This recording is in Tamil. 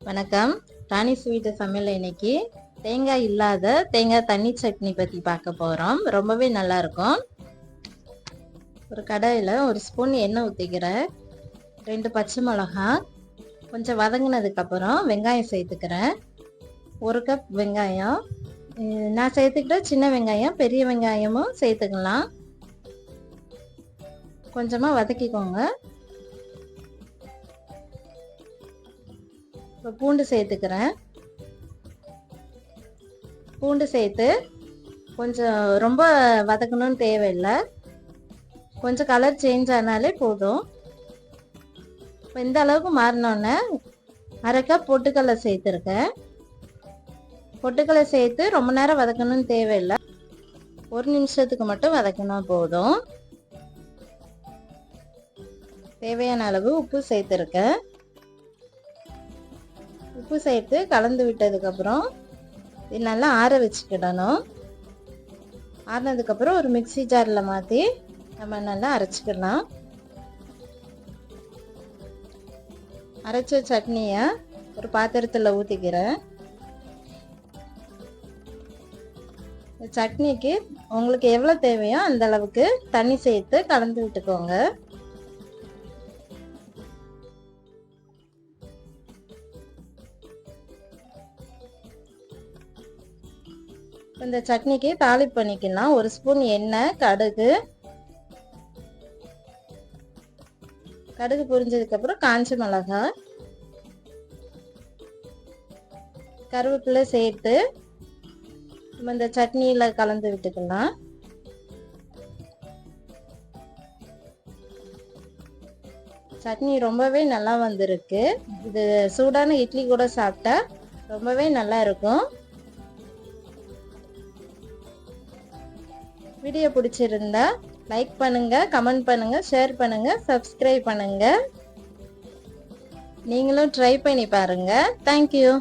வணக்கம். ராணி ஸ்வீட் சமையல் இன்னைக்கு தேங்காய் இல்லாத தேங்காய் தண்ணி சட்னி பற்றி பார்க்க போகிறோம். ரொம்பவே நல்லா இருக்கும். ஒரு கடாயில் ஒரு ஸ்பூன் எண்ணெய் ஊற்றிக்கிறேன். 2 பச்சை மிளகாய் கொஞ்சம் வதங்கினதுக்கப்புறம் வெங்காயம் சேர்த்துக்கிறேன். 1 கப் வெங்காயம். நான் சேர்த்துக்கிட்ட சின்ன வெங்காயம், பெரிய வெங்காயமும் சேர்த்துக்கலாம். கொஞ்சமாக வதக்கிக்கோங்க. இப்போ பூண்டு சேர்த்துக்கிறேன். பூண்டு சேர்த்து கொஞ்சம் ரொம்ப வதக்கணும்னு தேவையில்லை, கொஞ்சம் கலர் சேஞ்ச் ஆனாலே போதும். இப்போ இந்த அளவுக்கு மாறினோன்னே 1/2 கப் பொட்டுக்கடலை சேர்த்துருக்கேன். பொட்டுக்கடலை சேர்த்து ரொம்ப நேரம் வதக்கணும்னு தேவையில்லை, 1 நிமிஷத்துக்கு மட்டும் வதக்கினா போதும். தேவையான அளவு உப்பு சேர்த்துருக்கேன். உப்பு சேர்த்து கலந்து விட்டதுக்கப்புறம் இது நல்லா ஆற வச்சுக்கிடணும். ஆறினதுக்கப்புறம் ஒரு மிக்சி ஜாரில் மாற்றி நம்ம நல்லா அரைச்சிக்கலாம். அரைச்ச சட்னியை ஒரு பாத்திரத்தில் ஊற்றிக்கிறேன். சட்னிக்கு உங்களுக்கு எவ்வளோ தேவையோ அந்த அளவுக்கு தண்ணி சேர்த்து கலந்து விட்டுக்கோங்க. இந்த சட்னிக்கு தாளிப்பு பண்ணிக்கலாம். 1 ஸ்பூன் எண்ணெய், கடுகு பொரிஞ்சதுக்கப்புறம் காஞ்ச மிளகாய், கருவேப்பிலை சேர்த்து நம்ம இந்த சட்னியில் கலந்து விட்டுக்கலாம். சட்னி ரொம்பவே நல்லா வந்திருக்கு. இது சூடான இட்லி கூட சாப்பிட்டா ரொம்பவே நல்லா இருக்கும். வீடியோ பிடிச்சிருந்தா லைக் பண்ணுங்க, கமெண்ட் பண்ணுங்க, ஷேர் பண்ணுங்க, சப்ஸ்கிரைப் பண்ணுங்க. நீங்களும் ட்ரை பண்ணி பாருங்க. தேங்க்யூ.